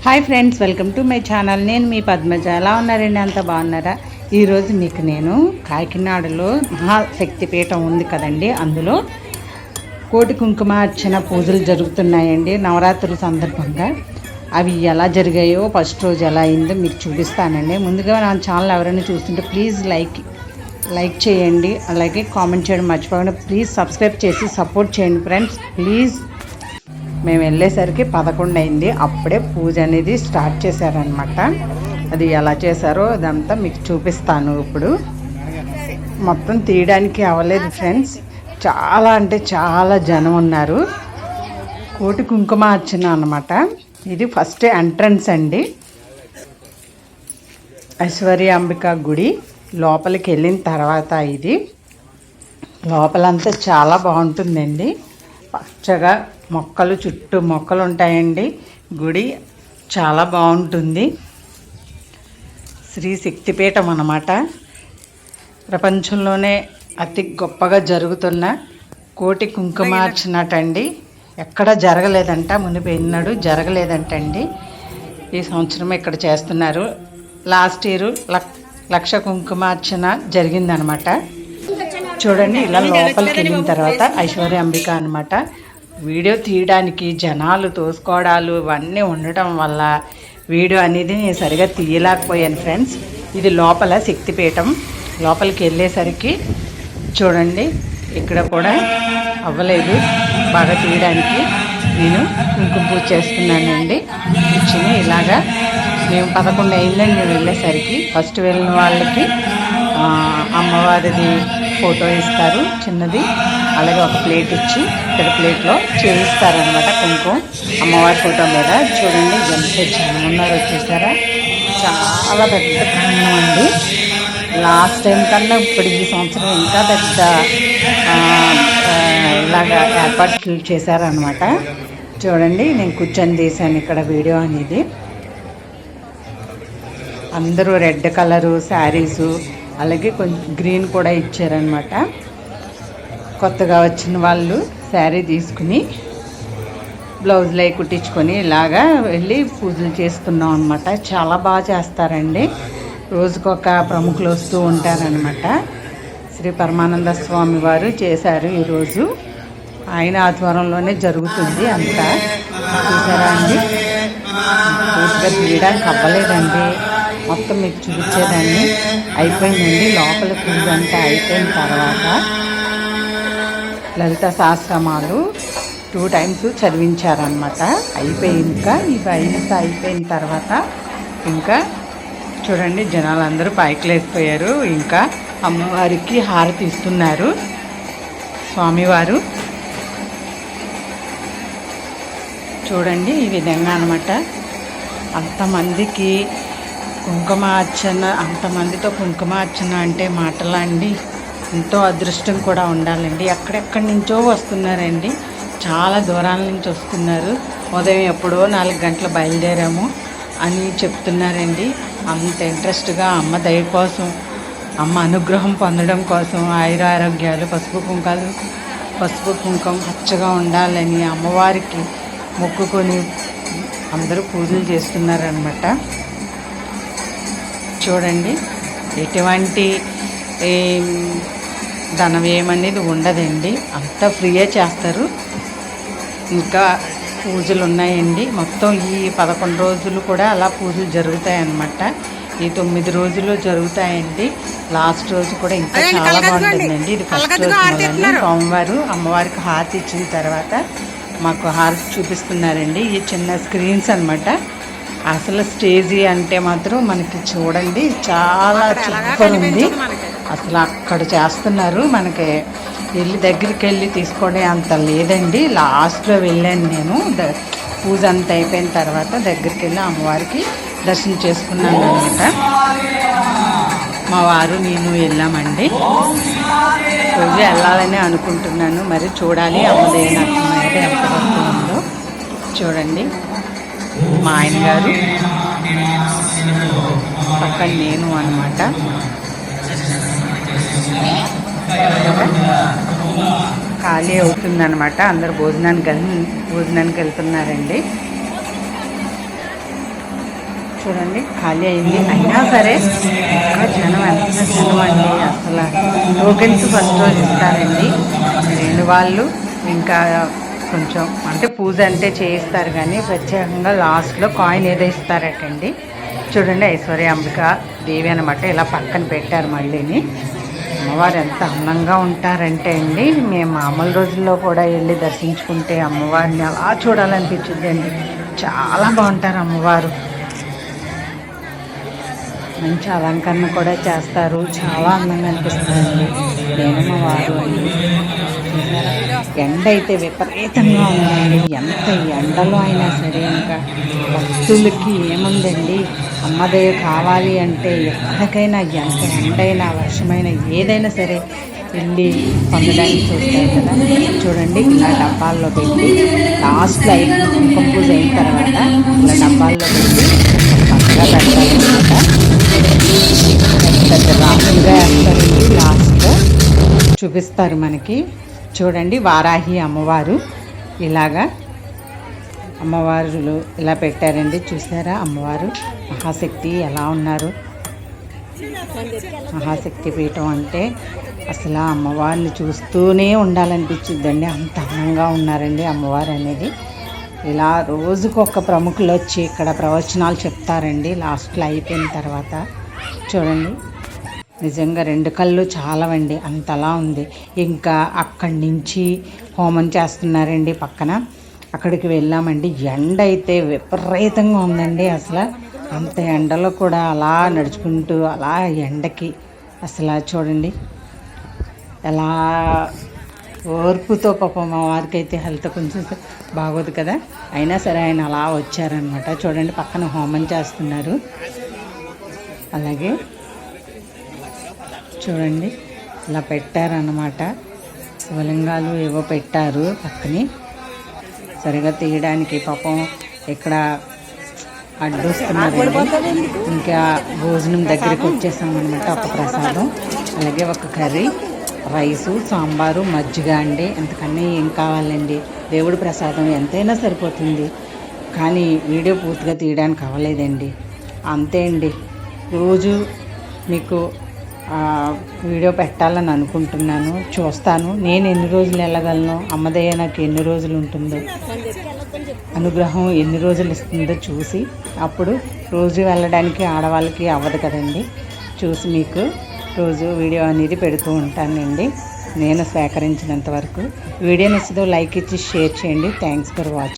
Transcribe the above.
Hi friends, welcome to my channel. నేను మీ పద్మజ. ఎలా ఉన్నారండి? అంత బాగున్నారా? ఈరోజు మీకు నేను కాకినాడలో మహాశక్తిపీఠం ఉంది కదండి, అందులో కోటి కుంకుమార్చన పూజలు జరుగుతున్నాయండి నవరాత్రుల సందర్భంగా. అవి ఎలా జరిగాయో, ఫస్ట్ రోజు ఎలా అయిందో మీకు చూపిస్తానండి. ముందుగా నా ఛానల్ ఎవరైనా చూస్తుంటే ప్లీజ్ లైక్ చేయండి, అలాగే కామెంట్ చేయడం మర్చిపోకుండా ప్లీజ్ సబ్స్క్రైబ్ చేసి సపోర్ట్ చేయండి ఫ్రెండ్స్ ప్లీజ్. మేము వెళ్ళేసరికి 11 అయింది. అప్పుడే పూజ అనేది స్టార్ట్ చేశారనమాట. అది ఎలా చేశారో అదంతా మీకు చూపిస్తాను. ఇప్పుడు మొత్తం తీయడానికి అవ్వలేదు ఫ్రెండ్స్, చాలా అంటే చాలా జనం ఉన్నారు. కోటి కుంకుమార్చన అనమాట. ఇది ఫస్ట్ ఎంట్రన్స్ అండి, ఐశ్వర్య అంబిక గుడి. లోపలికి వెళ్ళిన తర్వాత ఇది లోపలంతా చాలా బాగుంటుందండి. పచ్చగా మొక్కలు, చుట్టూ మొక్కలు ఉంటాయండి. గుడి చాలా బాగుంటుంది. శ్రీ శక్తిపీఠం అన్నమాట. ప్రపంచంలోనే అతి గొప్పగా జరుగుతున్న కోటి కుంకుమార్చనటండి. ఎక్కడ జరగలేదంట, మునిపి ఎన్నడూ జరగలేదంటండి. ఈ సంవత్సరం ఇక్కడ చేస్తున్నారు. లాస్ట్ ఇయర్ 1,00,000 కుంకుమార్చన జరిగిందనమాట. చూడండి, ఇలా లోపలికి వెళ్ళిన తర్వాత ఐశ్వర్య అంబిక అనమాట. వీడియో తీయడానికి జనాలు తోసుకోవడాలు ఇవన్నీ ఉండటం వల్ల వీడియో అనేది నేను సరిగా తీయలేకపోయాను ఫ్రెండ్స్. ఇది లోపల శక్తిపీఠం. లోపలికి వెళ్ళేసరికి చూడండి, ఇక్కడ కూడా అవ్వలేదు బాగా తీయడానికి. నేను కుంకుమ పూజ చేస్తున్నానండి. కూర్చుని ఇలాగా మేము 11 అయిందండి మేము వెళ్ళేసరికి. ఫస్ట్ వెళ్ళిన వాళ్ళకి అమ్మవారిది ఫోటో ఇస్తారు చిన్నది, అలాగే ఒక ప్లేట్ ఇచ్చి ఇక్కడ ప్లేట్లో చేయిస్తారనమాట కుంకుమ అమ్మవారి ఫోటో మీద. చూడండి ఎంత జనం ఉన్నారు, వచ్చేసారా? చాలా పెద్ద ప్రాంగణం అండి. లాస్ట్ టైం కన్నా ఇప్పుడు ఈ సంవత్సరం ఇంకా పెద్ద ఇలాగా ఏర్పాట్లు చేశారనమాట. చూడండి, నేను కూర్చొని తీశాను ఇక్కడ వీడియో అనేది. అందరూ రెడ్ కలరు శారీసు, అలాగే కొంచెం గ్రీన్ కూడా ఇచ్చారనమాట. కొత్తగా వచ్చిన వాళ్ళు శారీ తీసుకుని బ్లౌజులు అవి కుట్టించుకొని ఇలాగా వెళ్ళి పూజలు చేసుకున్నాం అనమాట. చాలా బాగా చేస్తారండి. రోజుకొక ప్రముఖులు వస్తూ ఉంటారనమాట. శ్రీ పరమానంద స్వామి వారు చేశారు ఈరోజు. ఆయన ఆధ్వర్యంలోనే జరుగుతుంది అంతా. చూసారా అండి? పూర్తిగా తీయడానికి అవ్వలేదండి, మొత్తం మీకు చూపించేదాన్ని. అయిపోయిందండి. లోపల పూజ అంతా అయిపోయిన తర్వాత లలిత సహస్రనామాలు 2 times చదివించారనమాట. అయిపోయిన తర్వాత ఇంకా చూడండి, జనాలందరూ పైకి లేకపోయారు. ఇంకా అమ్మవారికి హారతి ఇస్తున్నారు స్వామివారు. చూడండి, ఈ విధంగా అనమాట. అంతమందికి కుంకుమార్చన, అంతమందితో కుంకుమార్చన అంటే మాటలా అండి? ఎంతో అదృష్టం కూడా ఉండాలండి. ఎక్కడెక్కడి నుంచో వస్తున్నారండి, చాలా దూరాల నుంచి వస్తున్నారు. ఉదయం ఎప్పుడో 4 గంటలు బయలుదేరాము అని చెప్తున్నారండి. అంత ఇంట్రెస్ట్గా అమ్మ దయ కోసం, అమ్మ అనుగ్రహం పొందడం కోసం, ఆయురారోగ్యాలు, పసుపు కుంకుమ పచ్చగా ఉండాలని అమ్మవారికి మొక్కుకొని అందరూ పూజలు చేస్తున్నారనమాట. చూడండి, ఎటువంటి ధన వ్యయం అనేది ఉండదండి, అంతా ఫ్రీగా చేస్తారు. ఇంకా పూజలు ఉన్నాయండి. మొత్తం ఈ 11 రోజులు కూడా అలా పూజలు జరుగుతాయన్నమాట. ఈ 9 రోజులు జరుగుతాయండి. లాస్ట్ రోజు కూడా ఇంకా చాలా బాగుంటుందండి. ఇది ఫస్ట్ రోజు మొదలు సోమవారం అమ్మవారికి హారతి ఇచ్చిన తర్వాత మాకు హారతి చూపిస్తున్నారండి. ఈ చిన్న స్క్రీన్స్ అనమాట. అసలు స్టేజీ అంటే మాత్రం మనకి చూడండి చాలా సూపర్ ఉంది. అసలు అక్కడ చేస్తున్నారు, మనకి దగ్గరికి వెళ్ళి తీసుకునే అంత లేదండి. లాస్ట్లో వెళ్ళాను నేను. పూజ అంతా అయిపోయిన తర్వాత దగ్గరికి వెళ్ళి అమ్మవారికి దర్శనం చేసుకున్నాను అనమాట. మా వారు నేను వెళ్ళామండి. రోజు వెళ్ళాలని అనుకుంటున్నాను, మరి చూడాలి అమ్మదే నాకు అయితే ఎంతవరకు ఉందో. చూడండి, మా ఆయన గారు పక్కన నేను అనమాట. ఖాళీ అవుతుందన్నమాట. అందరు భోజనానికి వెళ్తున్నారండి. చూడండి ఖాళీ అయింది. అయినా సరే ఇంకా జనం ఎంత జనం అండి. అసలు టోకెన్స్ ఫస్ట్ రోజు ఇస్తారండి. లేని వాళ్ళు ఇంకా కొంచెం అంటే పూజ అంటే చేయిస్తారు, కానీ ప్రత్యేకంగా లాస్ట్లో కాయిన్ ఏదో ఇస్తారటండి. చూడండి ఐశ్వర్య అంబిక దేవి అనమాట ఇలా పక్కన పెట్టారు. మళ్ళీని అమ్మవారు ఎంత అందంగా ఉంటారంటే అండి, మేము మామూలు రోజుల్లో కూడా వెళ్ళి దర్శించుకుంటే అమ్మవారిని అలా చూడాలనిపించింది అండి. చాలా బాగుంటారు అమ్మవారు. మంచి అలంకరణ కూడా చేస్తారు. చాలా అందంగా అనిపిస్తుందండి. నేను మా వారు అండి. ఎండ అయితే విపరీతంగా ఉందండి. ఎంత ఎండలో అయినా సరే ఇంకా భక్తులకి ఏముందండి, అమ్మదే కావాలి అంటే ఎక్కడికైనా ఎంత ఎండైనా వర్షమైనా ఏదైనా సరే వెళ్ళి పొందడానికి చూస్తారు కదా. చూడండి ఇలా డబ్బాల్లో పెట్టి లాస్ట్లో కుంకుమ పూజ అయిన తర్వాత ఇలా డబ్బాల్లో పెట్టి పక్కగా పెట్టాలన్నమాట. పెద్ద రాసులుగా వేస్తారండి. లాస్ట్లో చూపిస్తారు మనకి. చూడండి వారాహి అమ్మవారు ఇలాగా అమ్మవారులు ఇలా పెట్టారండి. చూసారా అమ్మవారు మహాశక్తి ఎలా ఉన్నారు. మహాశక్తి పీఠం అంటే అసలు అమ్మవారిని చూస్తూనే ఉండాలనిపించిద్దండి. అంత అందంగా ఉన్నారండి అమ్మవారు అనేది. ఇలా రోజుకొక ప్రముఖులు వచ్చి ఇక్కడ ప్రవచనాలు చెప్తారండి లాస్ట్లో అయిపోయిన తర్వాత. చూడండి నిజంగా రెండు కళ్ళు చాలవండి, అంతలా ఉంది. ఇంకా అక్కడి నుంచి హోమం చేస్తున్నారండి పక్కన. అక్కడికి వెళ్ళామండి. ఎండ అయితే విపరీతంగా ఉందండి. అసలు అంత ఎండలో కూడా అలా నడుచుకుంటూ అలా ఎండకి అసలు చూడండి ఎలా ఓర్పుతో పాపం మా వారికి అయితే హెల్త్ కొంచెం బాగోదు కదా, అయినా సరే ఆయన అలా వచ్చారనమాట. చూడండి పక్కన హోమం చేస్తున్నారు. అలాగే చూడండి ఇలా పెట్టారన్నమాట. శివలింగాలు ఏవో పెట్టారు పక్కని. సరిగా తీయడానికి పాపం ఇక్కడ అడ్డొస్తున్నారండి. ఇంకా భోజనం దగ్గరికి వచ్చేసామన్నమాట. ఒక ప్రసాదం, అలాగే ఒక కర్రీ, రైసు, సాంబారు, మజ్జిగ అండి. ఎంతకన్నా ఏం కావాలండి. దేవుడి ప్రసాదం ఎంతైనా సరిపోతుంది, కానీ వీడియో పూర్తిగా తీయడానికి అవ్వలేదండి. అంతే అండి. రోజు మీకు వీడియో పెట్టాలని అనుకుంటున్నాను. చూస్తాను నేను ఎన్ని రోజులు వెళ్ళగలను, అమ్మదయ్య నాకు ఎన్ని రోజులు ఉంటుందో, అనుగ్రహం ఎన్ని రోజులు ఇస్తుందో చూసి అప్పుడు రోజు వెళ్ళడానికి ఆడవాళ్ళకి అవ్వదు కదండి. చూసి మీకు రోజు వీడియో అనేది పెడుతూ ఉంటానండి నేను సేకరించినంత వరకు. వీడియో నచ్చితే లైక్ ఇచ్చి షేర్ చేయండి. Thanks for watching.